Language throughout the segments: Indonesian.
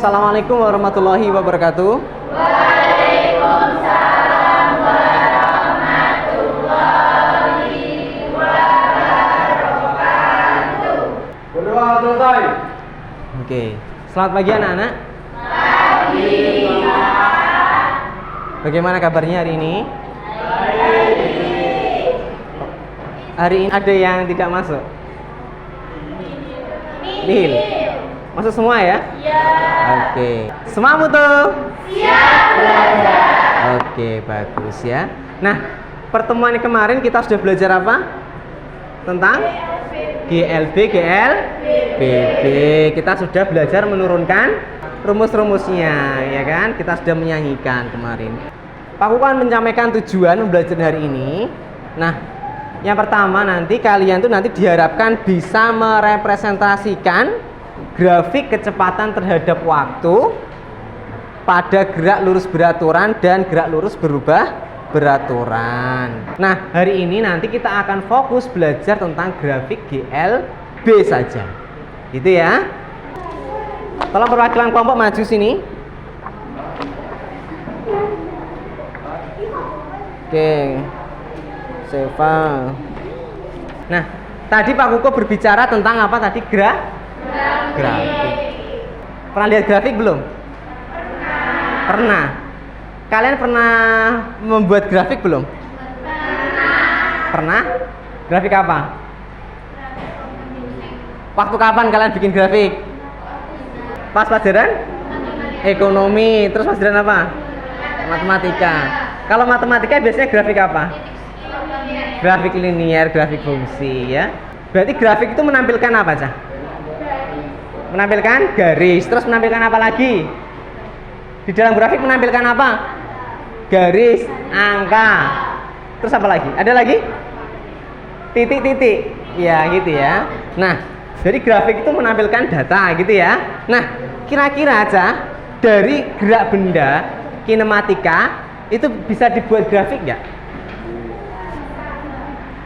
Assalamualaikum warahmatullahi wabarakatuh. Waalaikumsalam warahmatullahi wabarakatuh. Berdoa selesai. Oke, selamat pagi anak-anak. Pagi. Bagaimana kabarnya hari ini? Hari ini ada yang tidak masuk? Nihil. Masuk semua ya? Ya. Oke. Semua tuh? Siap belajar. Oke, bagus ya. Nah, pertemuan kemarin kita sudah belajar apa? Tentang GLB, GLBB. Kita sudah belajar menurunkan rumus-rumusnya, ya kan? Kita sudah menyanyikan kemarin. Pak Kukan menyampaikan tujuan belajar hari ini. Nah, yang pertama nanti kalian tuh nanti diharapkan bisa merepresentasikan grafik kecepatan terhadap waktu pada gerak lurus beraturan dan gerak lurus berubah beraturan. Nah, hari ini nanti kita akan fokus belajar tentang grafik GLB saja. Gitu ya. Tolong perwakilan kelompok maju sini. Oke. Seva. Nah, tadi Pak Kuko berbicara tentang apa tadi? Grafik. Pernah lihat grafik belum? Pernah. Kalian pernah membuat grafik belum? Pernah. Grafik apa? Waktu kapan kalian bikin grafik? Pas pelajaran? Ekonomi. Terus pelajaran apa? Matematika. Kalau matematika biasanya grafik apa? Grafik linier, grafik fungsi ya. Berarti grafik itu menampilkan apa, Cah? Menampilkan garis, terus menampilkan apa lagi? Di dalam grafik menampilkan apa? Garis, angka. Terus apa lagi? Ada lagi? Titik-titik. Ya, gitu ya. Nah, jadi grafik itu menampilkan data gitu ya. Nah, kira-kira aja dari gerak benda kinematika itu bisa dibuat grafik nggak?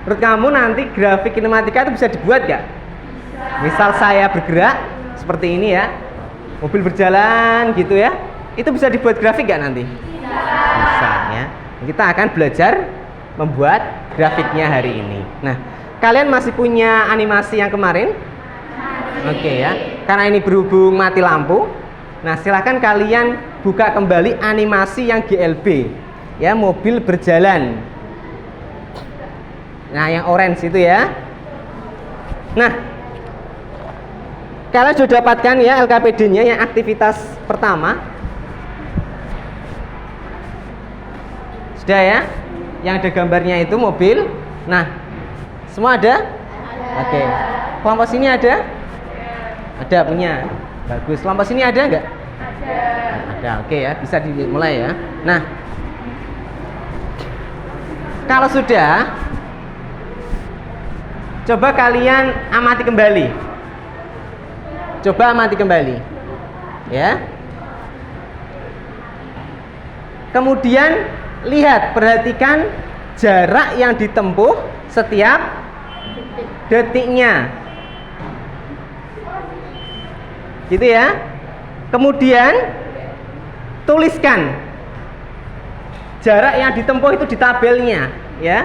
Menurut kamu nanti grafik kinematika itu bisa dibuat nggak? Misal saya bergerak seperti ini ya, mobil berjalan gitu ya, itu bisa dibuat grafik nggak nanti? Bisa ya. Kita akan belajar membuat grafiknya hari ini. Nah, kalian masih punya animasi yang kemarin? Oke ya. Karena ini berhubung mati lampu, nah silahkan kalian buka kembali animasi yang GLB ya, mobil berjalan. Nah, yang orange itu ya. Nah, kalian sudah dapatkan ya LKPD-nya yang aktivitas pertama. Sudah ya? Yang ada gambarnya itu mobil. Nah, semua ada? Oke. Kelompok sini ada? Ada punya. Bagus. Kelompok sini ada nggak? Ada. Oke ya, bisa dimulai ya. Nah, kalau sudah, coba kalian amati kembali. Coba amati kembali. Ya. Kemudian lihat, perhatikan jarak yang ditempuh setiap detiknya. Gitu ya. Kemudian tuliskan jarak yang ditempuh itu di tabelnya, ya.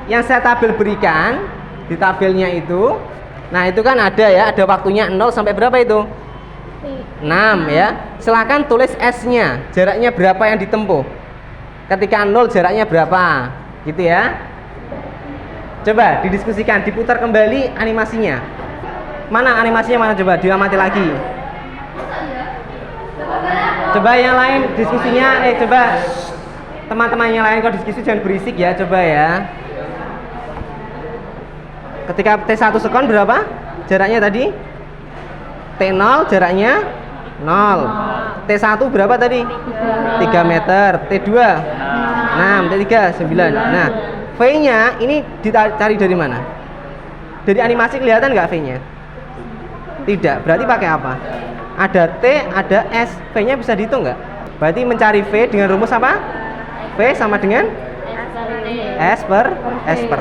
Yang saya tabel berikan di tabelnya itu, nah itu kan ada ya, ada waktunya 0 sampai berapa itu? 6 ya. Silahkan tulis S-nya, jaraknya berapa yang ditempuh. Ketika 0 jaraknya berapa, gitu ya. Coba didiskusikan, diputar kembali animasinya. Mana animasinya, mana coba diamati lagi. Coba yang lain diskusinya, coba teman-teman yang lain kalau diskusi jangan berisik ya, coba ya. Ketika T1 sekon berapa jaraknya tadi? T0 jaraknya 0. T1 berapa tadi? 3 meter. T2 6, T3 9. Nah, V-nya ini dicari dari mana? Dari animasi kelihatan nggak V-nya? Tidak. Berarti pakai apa? Ada T, ada S. V-nya bisa dihitung nggak? Berarti mencari V dengan rumus apa? V sama dengan S per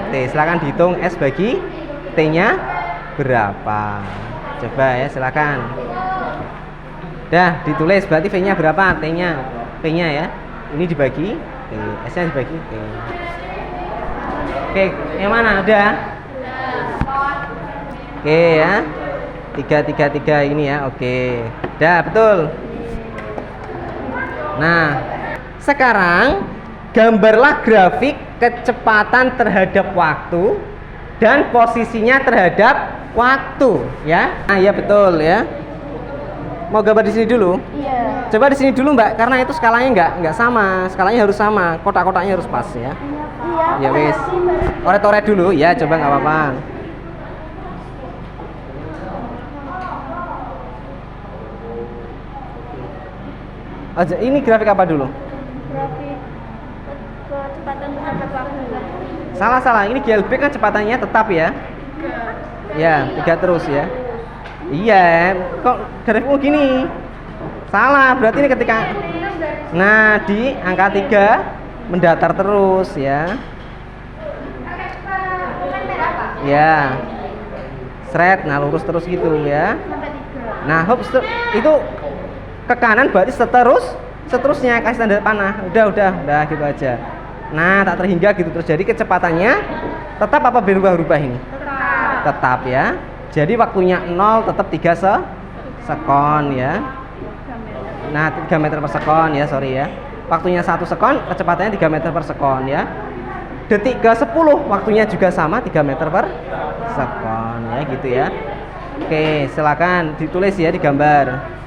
T. Silakan dihitung S bagi T-nya berapa. Coba ya, silakan. Dah, ditulis berarti V-nya berapa? T-nya. V-nya ya. Ini dibagi, S-nya dibagi. Oke, yang mana? Udah? Oke ya. 3 ini ya. Oke. Dah, betul. Nah, sekarang gambarlah grafik kecepatan terhadap waktu dan posisinya terhadap waktu ya. Nah, ya betul ya. Mau gambar di sini dulu? Iya. Coba di sini dulu, Mbak, karena itu skalanya nggak sama. Skalanya harus sama, kotak-kotaknya harus pas ya. Iya. Ya wis. Oret-oret dulu ya, coba nggak apa-apa. Aja, ini grafik apa dulu? Grafik kecepatan terhadap waktu. Salah. Ini GLB kan kecepatannya tetap ya. Ya, 3 terus ya. Iya, kok grafikmu gini? Salah, berarti ini ketika di angka 3 mendatar terus ya. Ya. Seret, nah lurus terus gitu ya. Nah, itu ke kanan berarti seterusnya kasih tanda panah. Udah gitu aja. Nah, tak terhingga gitu terus. Jadi kecepatannya tetap apa berubah-ubah ini? Tetap ya. Jadi waktunya 0 tetap 3 sekon ya. Nah, 3 meter per sekon ya, sorry ya. Waktunya 1 sekon, kecepatannya 3 meter per sekon ya. Detik ke 10 waktunya juga sama 3 meter per sekon ya gitu ya. Oke, silakan ditulis ya, digambar.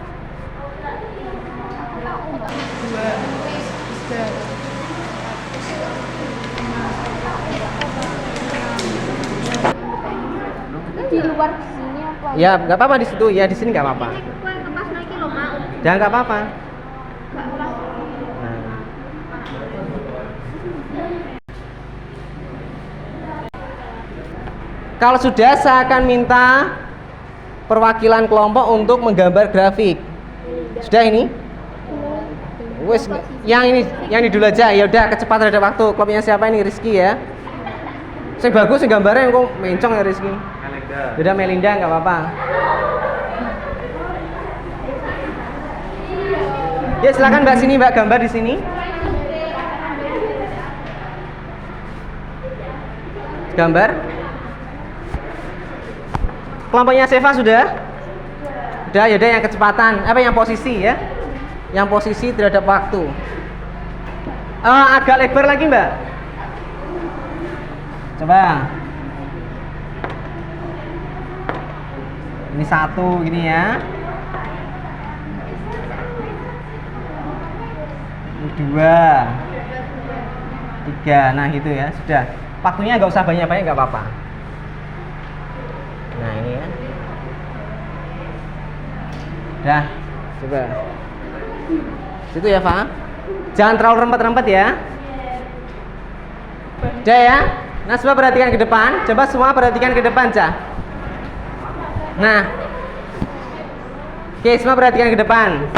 Di luar sini apa? Ya, nggak apa-apa di situ. Ya, di sini nggak apa-apa. Ya, nggak apa-apa. Nah. Kalau sudah, saya akan minta perwakilan kelompok untuk menggambar grafik. Sudah ini? Wes, yang ini dulu aja. Ya udah, kecepatan terhadap waktu. Kelompoknya siapa ini? Rizky ya. Yang bagus yang gambarnya kok mencong ya Rizky. Udah Melinda nggak apa-apa. Ya silakan Mbak sini, Mbak gambar di sini. Gambar. Kelompoknya Seva sudah? Udah, yaudah yang kecepatan. Apa yang posisi ya? Yang posisi terhadap waktu. Agak lebar lagi Mbak. Coba. Ini 1 gini ya. Ini 2, 3. Nah gitu ya, sudah. Waktunya nggak usah banyak-banyak, nggak apa-apa. Nah ini ya. Dah, coba. Situ ya, Pak. Jangan terlalu rempet-rempet ya. Udah ya. Nah, coba perhatikan ke depan. Coba semua perhatikan ke depan, Cah. Nah. Oke, semua perhatikan ke depan.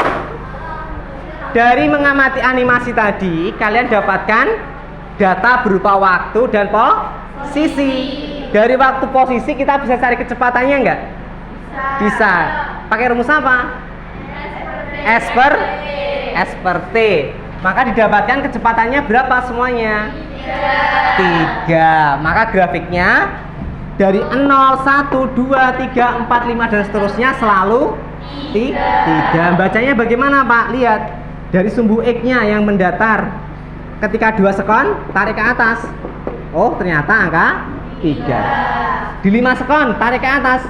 Dari mengamati animasi tadi, kalian dapatkan data berupa waktu dan posisi. Dari waktu posisi kita bisa cari kecepatannya enggak? Bisa. Pakai rumus apa? S per T. Maka didapatkan kecepatannya berapa semuanya? 3. Maka grafiknya dari 0, 1, 2, 3, 4, 5 dan seterusnya selalu 3. Bacanya bagaimana Pak? Lihat. Dari sumbu X-nya yang mendatar. Ketika 2 sekon, tarik ke atas. Oh, ternyata angka 3. Di 5 sekon, tarik ke atas.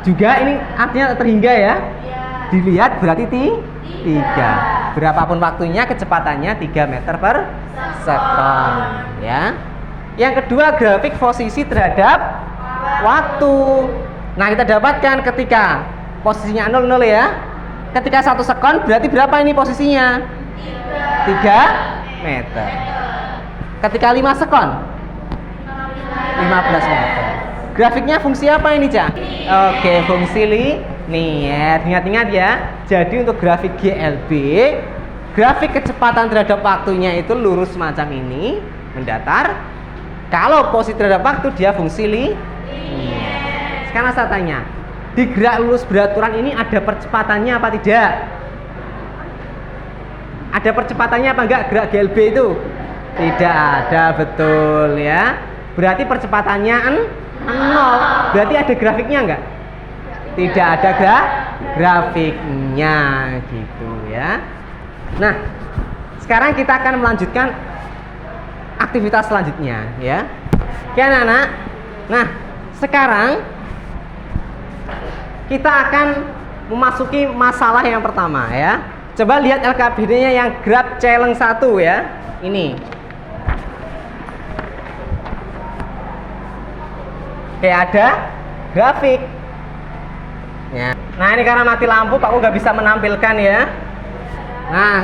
Juga ini artinya terhingga ya. Dilihat berarti 3. Berapapun waktunya, kecepatannya 3 meter per sekon ya. Yang kedua, grafik posisi terhadap waktu. Nah, kita dapatkan ketika posisinya 0 ya. Ketika 1 sekon berarti berapa ini posisinya? 3 meter. Ketika 5 sekon 15 meter. Grafiknya fungsi apa ini, Cak? Oke, fungsi linier. Ingat-ingat ya. Jadi untuk grafik GLB, grafik kecepatan terhadap waktunya itu lurus macam ini, mendatar. Kalau posisi terhadap waktu dia fungsi linier. Sekarang saya tanya, di gerak lurus beraturan ini ada percepatannya apa tidak? Ada percepatannya apa enggak gerak GLB itu? Tidak ada, betul ya. Berarti percepatannya 0. Berarti ada grafiknya enggak? Tidak ada grafiknya gitu ya. Nah, sekarang kita akan melanjutkan aktivitas selanjutnya ya. Oke anak-anak. Nah, sekarang kita akan memasuki masalah yang pertama ya. Coba lihat LKPD-nya yang graf challenge 1 ya. Ini. Oke, ada grafik. Ya. Nah, ini karena mati lampu, Pak nggak bisa menampilkan ya. Nah,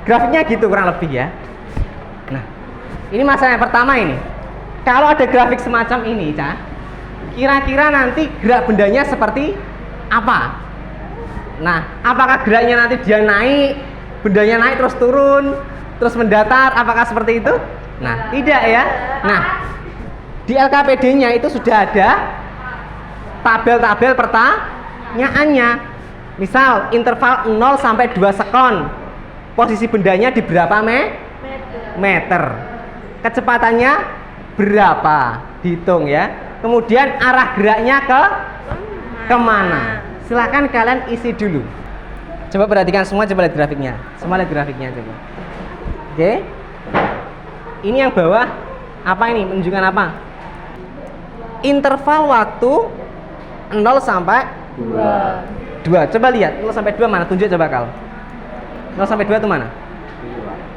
grafiknya gitu kurang lebih ya. Nah, ini masalah yang pertama ini. Kalau ada grafik semacam ini, Cah, kira-kira nanti gerak bendanya seperti apa? Nah, apakah geraknya nanti dia naik, bendanya naik terus turun, terus mendatar, apakah seperti itu? Nah, tidak ya. Nah, di LKPD-nya itu sudah ada tabel-tabel pertanyaannya. Misal, interval 0 sampai 2 sekon. Posisi bendanya di berapa meter? Kecepatannya berapa? Dihitung ya. Kemudian arah geraknya kemana? Silahkan kalian isi dulu. Coba perhatikan semua, coba lihat grafiknya. Semua lihat grafiknya coba. Oke. Ini yang bawah apa ini? Menunjukkan apa? Interval waktu 0 sampai 2. Coba lihat 0 sampai 2 mana? Tunjuk coba Kal. 0 sampai 2 itu mana?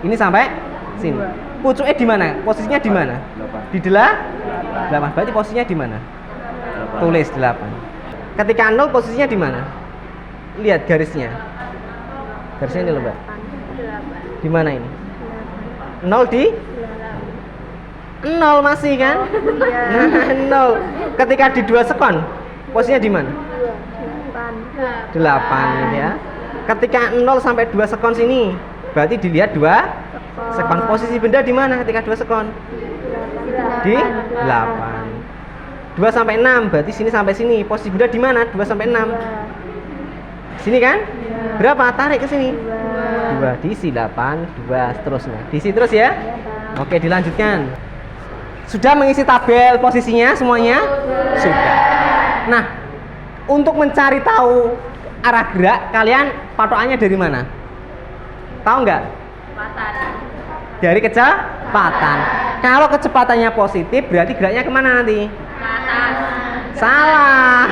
Ini sampai sini. Pucuknya di mana? Posisinya di mana? Di 8. Berarti posisinya di mana? Tulis 8. Ketika 0 posisinya di mana? Lihat garisnya. Garisnya ini loh, Mbak. Di mana ini? 0 di 0 masih kan? Nah, 0. Ketika di 2 sekon, posisinya di mana? 8 ya. Ketika 0 sampai 2 sekon sini, berarti dilihat 2 sekon. Posisi benda di mana ketika 2 sekon? Di 8. 2 sampai 6, berarti sini sampai sini. Posisi benda di mana? 2 sampai 6. Sini kan? Berapa? Tarik ke sini. 2 diisi 8, 2 seterusnya. Diisi terus ya. Oke, dilanjutkan. Sudah mengisi tabel posisinya semuanya? Sudah. Nah, untuk mencari tahu arah gerak, kalian patokannya dari mana? Tahu nggak? Dari kecepatan. Kalau kecepatannya positif, berarti geraknya kemana nanti? Salah.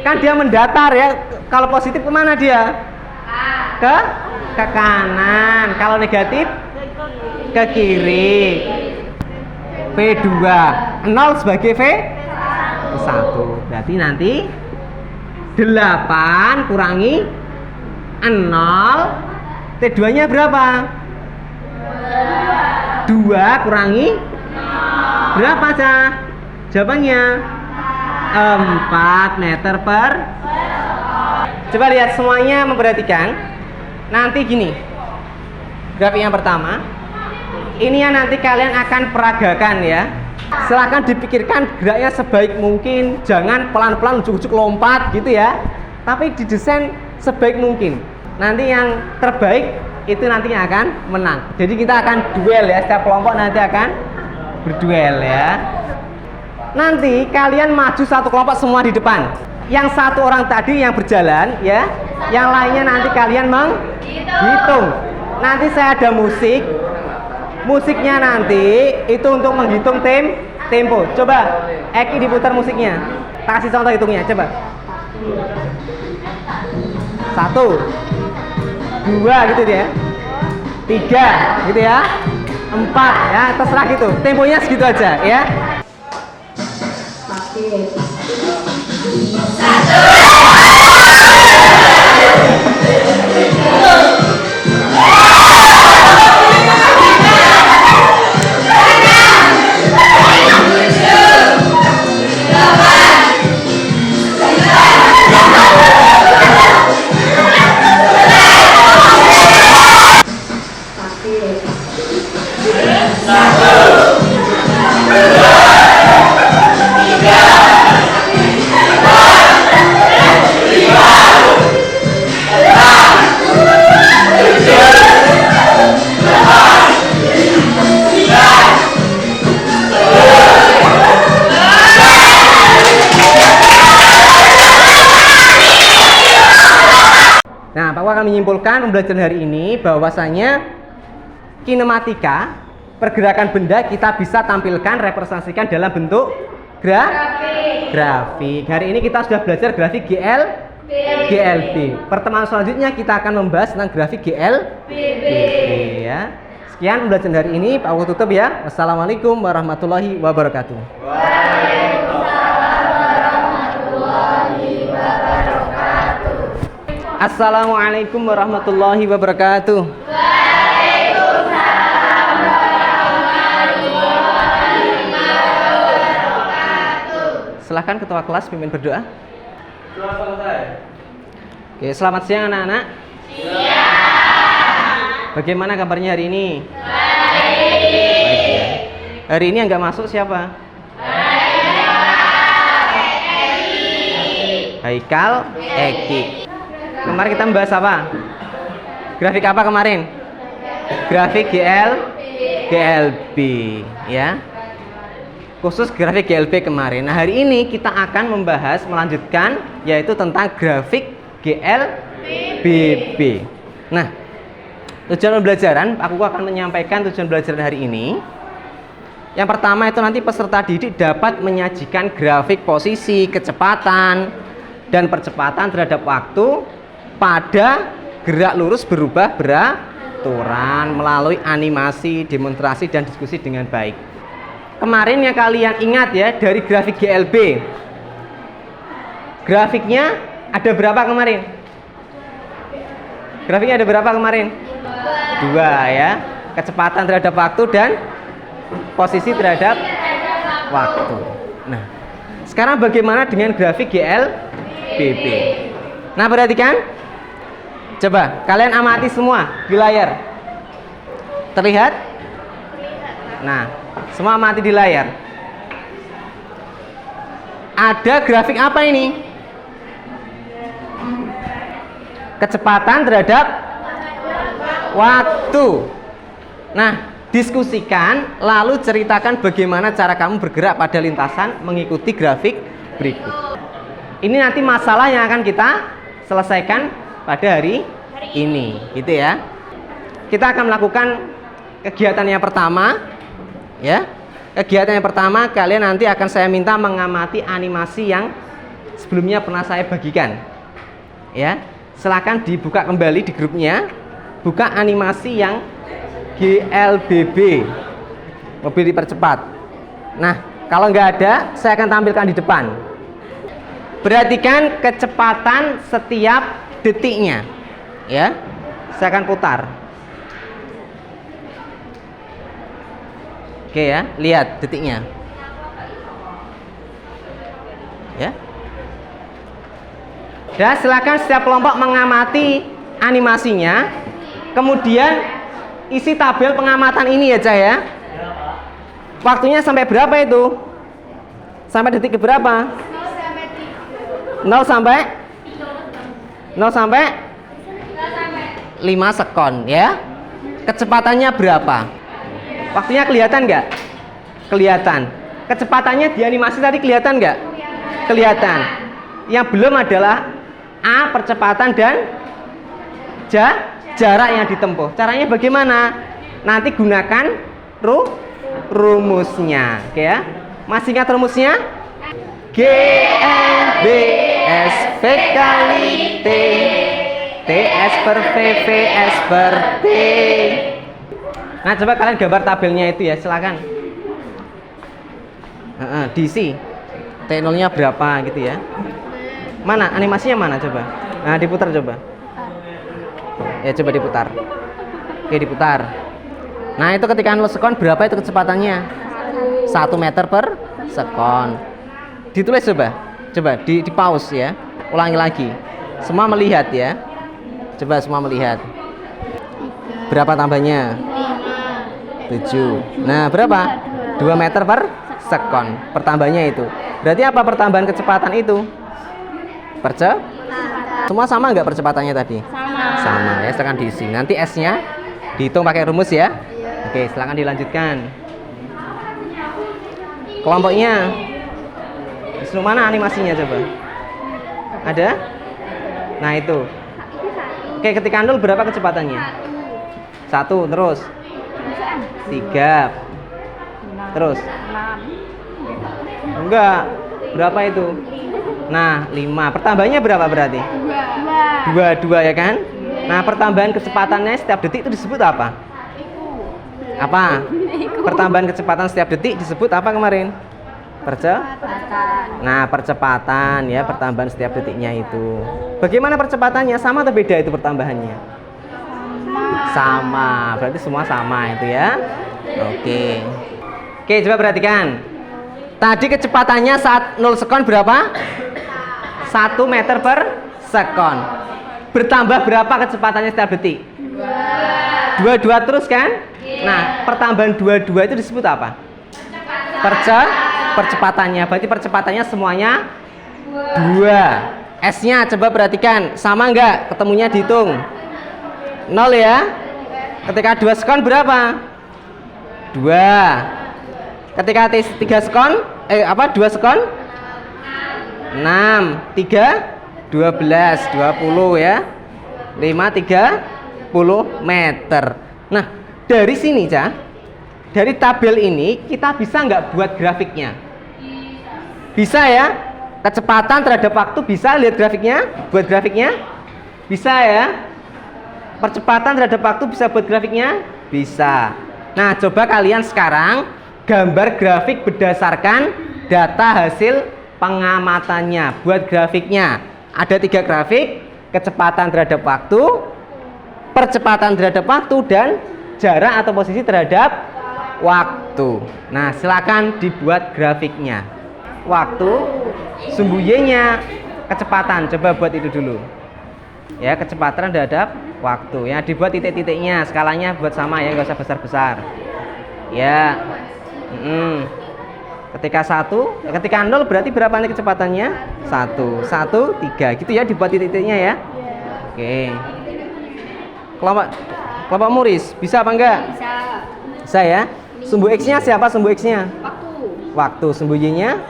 Kan dia mendatar ya. Kalau positif kemana dia? Ke kanan. Kalau negatif ke kiri. V2. 0 sebagai V1. Berarti nanti 8 kurangi 0. T2-nya berapa? 2 kurangi berapa, Cah? Jawabannya 4 meter per. Coba lihat semuanya memperhatikan. Nanti gini. Grafik yang pertama. Ini yang nanti kalian akan peragakan ya. Silahkan dipikirkan geraknya sebaik mungkin. Jangan pelan-pelan ujuk-ujuk lompat gitu ya. Tapi didesain sebaik mungkin. Nanti yang terbaik itu nantinya akan menang. Jadi kita akan duel ya. Setiap kelompok nanti akan berduel ya. Nanti kalian maju satu kelompok semua di depan. Yang satu orang tadi yang berjalan ya, yang lainnya nanti kalian menghitung. Nanti saya ada musik. Musiknya nanti itu untuk menghitung tempo. Coba Eki diputar musiknya. Kasih contoh hitungnya, coba. 1 2 gitu ya. 3 gitu ya. 4 ya, terserah gitu. Temponya segitu aja ya. menyimpulkan pembelajaran hari ini bahwasanya kinematika, pergerakan benda kita bisa tampilkan, representasikan dalam bentuk grafik. Hari ini kita sudah belajar grafik GLB. Pertemuan selanjutnya kita akan membahas tentang grafik GLB ya. Sekian pembelajaran hari ini, Pak Aku tutup ya. Wassalamualaikum warahmatullahi wabarakatuh. Assalamualaikum warahmatullahi wabarakatuh. Silahkan ketua kelas pimpin berdoa. Oke, selamat siang anak-anak. Bagaimana kabarnya hari ini? Baik ya. Hari ini yang nggak masuk siapa? Haikal, Eki. Kemarin kita membahas apa? Grafik apa kemarin? Grafik GLB ya. Khusus grafik GLB kemarin. Nah, hari ini kita akan melanjutkan yaitu tentang grafik GLBB. Nah, tujuan pembelajaran, aku akan menyampaikan tujuan pembelajaran hari ini. Yang pertama itu nanti peserta didik dapat menyajikan grafik posisi, kecepatan, dan percepatan terhadap waktu pada gerak lurus berubah beraturan melalui animasi, demonstrasi, dan diskusi dengan baik. Kemarin yang kalian ingat ya dari grafik GLB, grafiknya ada berapa kemarin? Grafiknya ada berapa kemarin? 2 ya. Kecepatan terhadap waktu dan posisi terhadap waktu. Nah, sekarang bagaimana dengan grafik GLBB? Nah, perhatikan. Coba kalian amati semua di layar. Terlihat? Nah, semua amati di layar. Ada grafik apa ini? Kecepatan terhadap waktu. Nah, diskusikan lalu ceritakan bagaimana cara kamu bergerak pada lintasan mengikuti grafik berikut. Ini nanti masalah yang akan kita selesaikan pada hari ini, gitu ya. Kita akan melakukan kegiatan yang pertama, ya. Kegiatan yang pertama kalian nanti akan saya minta mengamati animasi yang sebelumnya pernah saya bagikan, ya. Silakan dibuka kembali di grupnya, buka animasi yang GLBB, mobil dipercepat. Nah, kalau nggak ada, saya akan tampilkan di depan. Perhatikan kecepatan setiap detiknya, ya. Saya akan putar. Oke ya, lihat detiknya, ya. Dan silakan setiap kelompok mengamati animasinya. Kemudian isi tabel pengamatan ini ya, Cah ya. Waktunya sampai berapa itu? Sampai detik ke berapa? 0 sampai 5 sekon ya. Kecepatannya berapa? Waktunya kelihatan nggak? Kelihatan. Kecepatannya di animasi tadi kelihatan nggak? Kelihatan. Yang belum adalah A, percepatan, dan jarak yang ditempuh. Caranya bagaimana? Nanti gunakan rumusnya, oke ya. Masih ingat rumusnya? GLBS V kali T, TS per V, VS per T. Nah, coba kalian gambar tabelnya itu ya, silakan. Diisi T0-nya berapa gitu ya. Mana animasinya mana coba? Nah, diputar coba. Ya, coba diputar. Oke, diputar. Nah, itu ketika 0 sekon berapa itu kecepatannya? 1 meter per sekon. Ditulis coba. Coba di pause ya. Ulangi lagi. Semua melihat ya. Coba semua melihat. Berapa tambahnya? 7. Nah, berapa? 2 meter per sekon. Pertambahannya itu. Berarti apa pertambahan kecepatan itu? Semua sama nggak percepatannya tadi? Sama ya, silakan diisi. Nanti S-nya dihitung pakai rumus ya. Oke, silakan dilanjutkan. Kelompoknya. Disuruh mana animasinya coba? Ada? Nah, itu. Oke, ketika 0 berapa kecepatannya? 1, terus 3, terus enggak, berapa itu? Nah, 5. Pertambahannya berapa berarti? 2 ya kan? Nah, pertambahan kecepatannya setiap detik itu disebut apa? Apa? Pertambahan kecepatan setiap detik disebut apa kemarin? Nah, percepatan ya, pertambahan setiap detiknya itu. Bagaimana percepatannya? Sama atau beda itu pertambahannya? Sama. Berarti semua sama itu ya. Oke. Oke, coba perhatikan. Tadi kecepatannya saat 0 sekon berapa? 1 meter per sekon. Bertambah berapa kecepatannya setiap detik? 2 terus kan? Nah, pertambahan 2 itu disebut apa? Percepatannya. Berarti percepatannya semuanya 2. S-nya coba perhatikan, sama enggak? Ketemunya dihitung. 0 ya. Ketika 2 sekon berapa? 2. Ketika 3 sekon 2 sekon 6, 3 12, 20 ya. 5, 30 meter. Nah, dari sini Cah, dari tabel ini kita bisa nggak buat grafiknya? Bisa ya. Kecepatan terhadap waktu bisa, lihat grafiknya, buat grafiknya. Bisa ya. Percepatan terhadap waktu bisa buat grafiknya? Bisa. Nah, coba kalian sekarang gambar grafik berdasarkan data hasil pengamatannya. Buat grafiknya. Ada 3 grafik, kecepatan terhadap waktu, percepatan terhadap waktu, dan jarak atau posisi terhadap waktu. Nah, silakan dibuat grafiknya. Waktu, sumbu Y-nya, kecepatan. Coba buat itu dulu. Ya, kecepatan terhadap waktu. Ya, dibuat titik-titiknya, skalanya buat sama ya, nggak usah besar-besar. Ya. Ketika 0 berarti berapa nih kecepatannya? 1, 3. Gitu ya, dibuat titik-titiknya ya. Oke. Kelompok Muris, bisa apa enggak? Bisa ya. Sumbu X-nya siapa sumbu X-nya? Waktu. Sumbu Y-nya?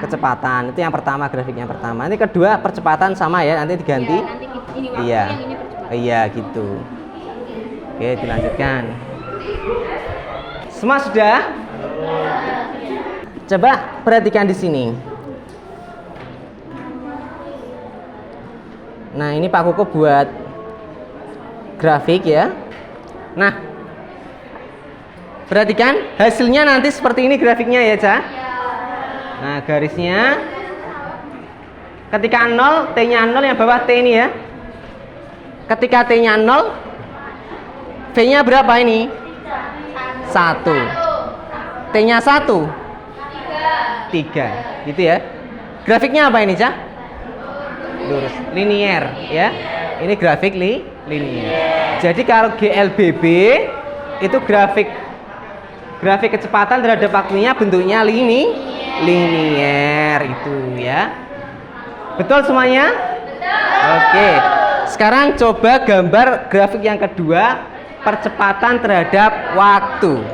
Kecepatan. Itu yang pertama, grafiknya pertama. Ini kedua percepatan sama ya, nanti diganti. Ya, nanti ini waktu, iya. yang ini percepatan. Iya, gitu. Oke, dilanjutkan. Semua sudah? Coba perhatikan di sini. Nah, ini Pak Koko buat grafik ya. Nah, perhatikan hasilnya nanti seperti ini grafiknya ya, Cah. Nah, garisnya ketika 0, T-nya 0, yang bawah T ini ya. Ketika T-nya 0, V-nya berapa ini? 1. T-nya 1, 3. Gitu ya. Grafiknya apa ini, Cah? Lurus, linier ya. Ini grafik linier. Jadi kalau GLBB itu grafik kecepatan terhadap waktunya bentuknya linier itu ya. Betul semuanya? Oke. Sekarang coba gambar grafik yang kedua, percepatan terhadap waktu.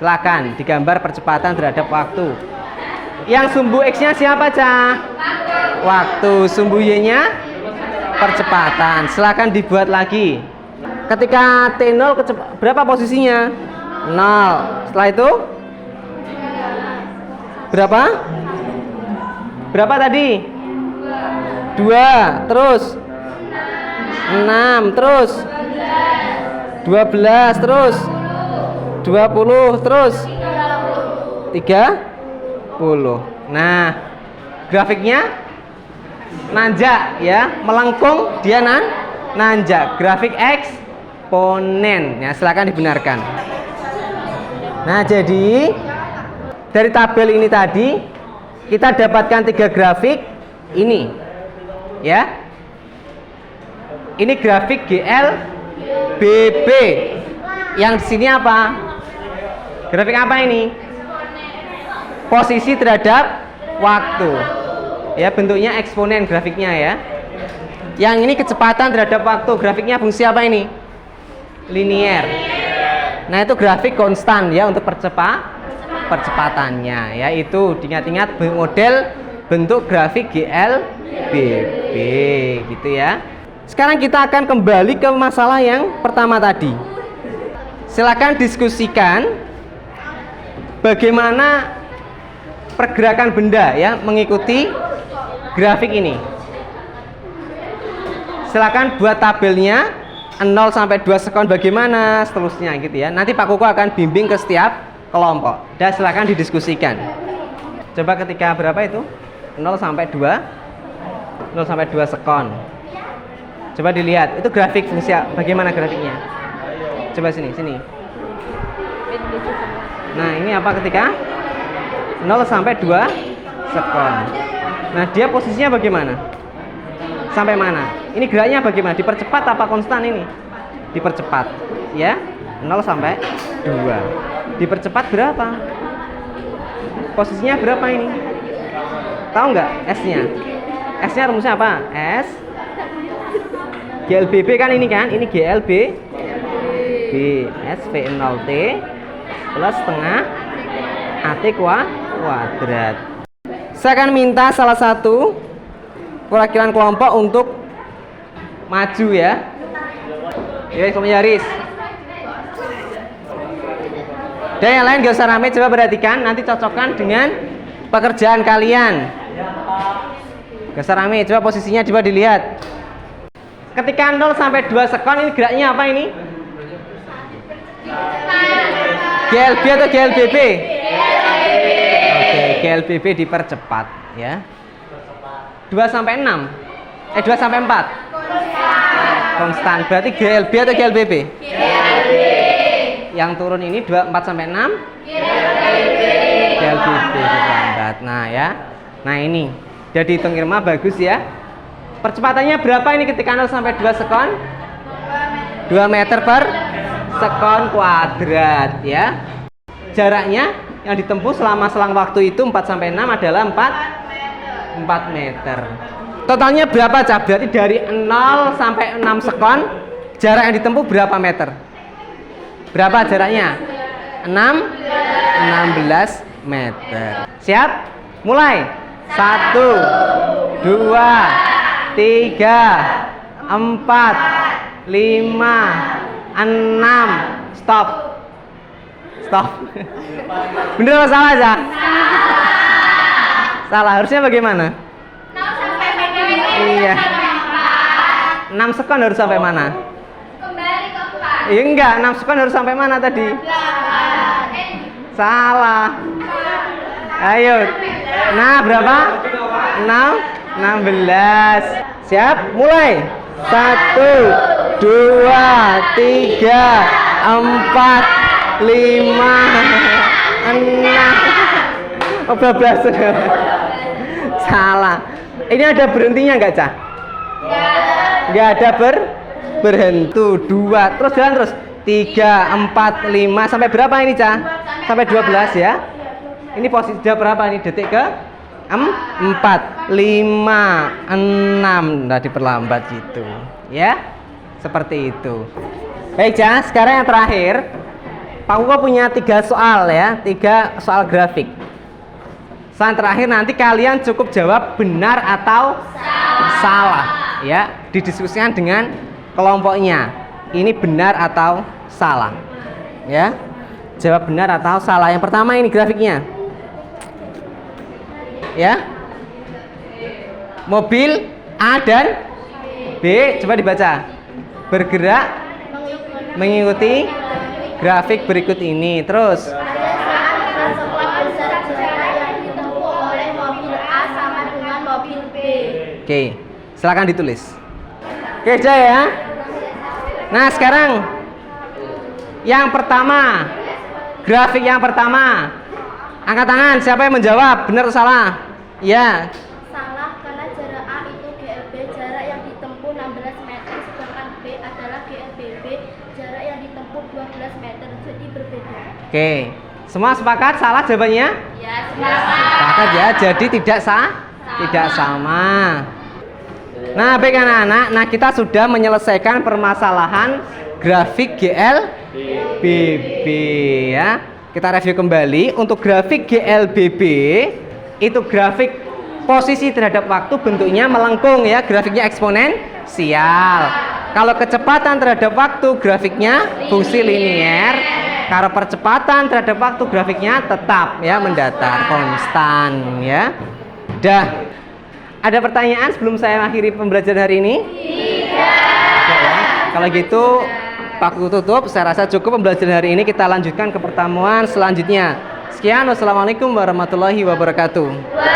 Silakan digambar percepatan terhadap waktu. Yang sumbu X-nya siapa, Cah? Waktu. Sumbu Y-nya percepatan. Silakan dibuat lagi. Ketika T0 berapa posisinya? 0. Setelah itu berapa? Berapa tadi? 2. Terus 6. Terus 12. Terus 20. Terus 30. Nah, grafiknya nanjak ya, melengkung, dia nanjak. Grafik eksponen. Ya, silakan dibenarkan. Nah, jadi dari tabel ini tadi kita dapatkan 3 grafik ini. Ya. Ini grafik GLBB. Yang di sini apa? Grafik apa ini? Posisi terhadap waktu. Ya, bentuknya eksponen grafiknya ya. Yang ini kecepatan terhadap waktu. Grafiknya fungsi apa ini? Linier. Nah, itu grafik konstan ya untuk percepatannya. Ya, itu diingat-ingat model bentuk grafik GLBB gitu ya. Sekarang kita akan kembali ke masalah yang pertama tadi. Silakan diskusikan bagaimana pergerakan benda ya mengikuti grafik ini. Silakan buat tabelnya 0 sampai 2 sekon bagaimana seterusnya gitu ya. Nanti Pak Koko akan bimbing ke setiap kelompok. Dan silakan didiskusikan. Coba ketika berapa itu? 0 sampai 2 sekon. Coba dilihat, itu grafik fungsi bagaimana grafiknya? Coba sini. Nah, ini apa ketika 0 sampai 2 sekon. Nah, dia posisinya bagaimana? Sampai mana? Ini geraknya bagaimana? Dipercepat apa konstan ini? Dipercepat, ya. 0 sampai 2. Dipercepat berapa? Posisinya berapa ini? Tahu nggak S-nya? S-nya rumusnya apa? S GLBB kan ini kan? Ini GLB B SV0T plus setengah AT kuadrat. Saya akan minta salah satu perwakilan kelompok untuk maju ya. Ya, Yaris. Dan yang lain gak usah rame, coba perhatikan, nanti cocokkan dengan pekerjaan kalian. Gak usah rame, coba posisinya coba dilihat. Ketika 0 sampai 2 sekon ini geraknya apa ini? GLB atau GLBB? Oke, GLBB dipercepat ya. 2 sampai 6. 2 sampai 4. Konstan. Berarti GLB atau GLBB? GLB. Yang turun ini 4 sampai 6. GLBB lambat. Nah, ya. Nah, ini. Jadi hitung Irma bagus ya. Percepatannya berapa ini ketika 0 sampai 2 sekon? 2 meter per sekon kuadrat ya. Jaraknya yang ditempuh selama selang waktu itu 4 sampai 6 adalah 4 meter. Totalnya berapa, Cak? Berarti dari 0 sampai 6 sekon jarak yang ditempuh berapa meter? Berapa jaraknya? 16 meter. Siap? Mulai. 1 2 3 4 5 6 Stop. Bener atau salah, Cak? Salah. Harusnya bagaimana? Iya. 6 sekon harus sampai mana? Kembali ke 4. Iya enggak, 6 sekon harus sampai mana tadi? Salah. Ayo. Nah, berapa? 16. Siap? Mulai. 1 2 3 4 5 6. Bablas. Salah. Ini ada berhentinya enggak, Cah? Enggak ada berhenti. 2. Terus jalan terus. 3 4 5 sampai berapa ini, Cah? Sampai 12 ya. Ini posisi berapa ini? Detik ke 4 5 6. Nah, diperlambat gitu. Ya. Seperti itu. Baik, Cah. Sekarang yang terakhir. Pak Kuko punya 3 soal ya. 3 soal grafik. Soal terakhir nanti kalian cukup jawab benar atau salah ya, didiskusikan dengan kelompoknya. Ini benar atau salah ya, jawab benar atau salah. Yang pertama ini grafiknya ya, mobil A dan B coba dibaca, bergerak mengikuti grafik berikut ini. Terus oke, silakan ditulis. Oke, Jaya ya. Nah, sekarang yang pertama, grafik yang pertama. Angkat tangan, siapa yang menjawab? Benar atau salah? Ya. Salah, karena jarak A itu GLB, jarak yang ditempuh 16 meter, sedangkan B adalah GLBB, jarak yang ditempuh 12 meter, jadi berbeda. Oke, semua sepakat salah jawabannya? Ya, sepakat. Sepakat ya, jadi tidak tidak sama. Nah, baik anak-anak, nah kita sudah menyelesaikan permasalahan grafik GLBB ya. Kita review kembali. Untuk grafik GLBB itu grafik posisi terhadap waktu bentuknya melengkung ya, grafiknya eksponensial. Kalau kecepatan terhadap waktu grafiknya fungsi linier. Kalau percepatan terhadap waktu grafiknya tetap ya, mendatar, konstan ya. Dah. Ada pertanyaan sebelum saya akhiri pembelajaran hari ini? Tidak. Ya. Kalau gitu aku tutup. Saya rasa cukup pembelajaran hari ini. Kita lanjutkan ke pertemuan selanjutnya. Sekian, wassalamualaikum warahmatullahi wabarakatuh.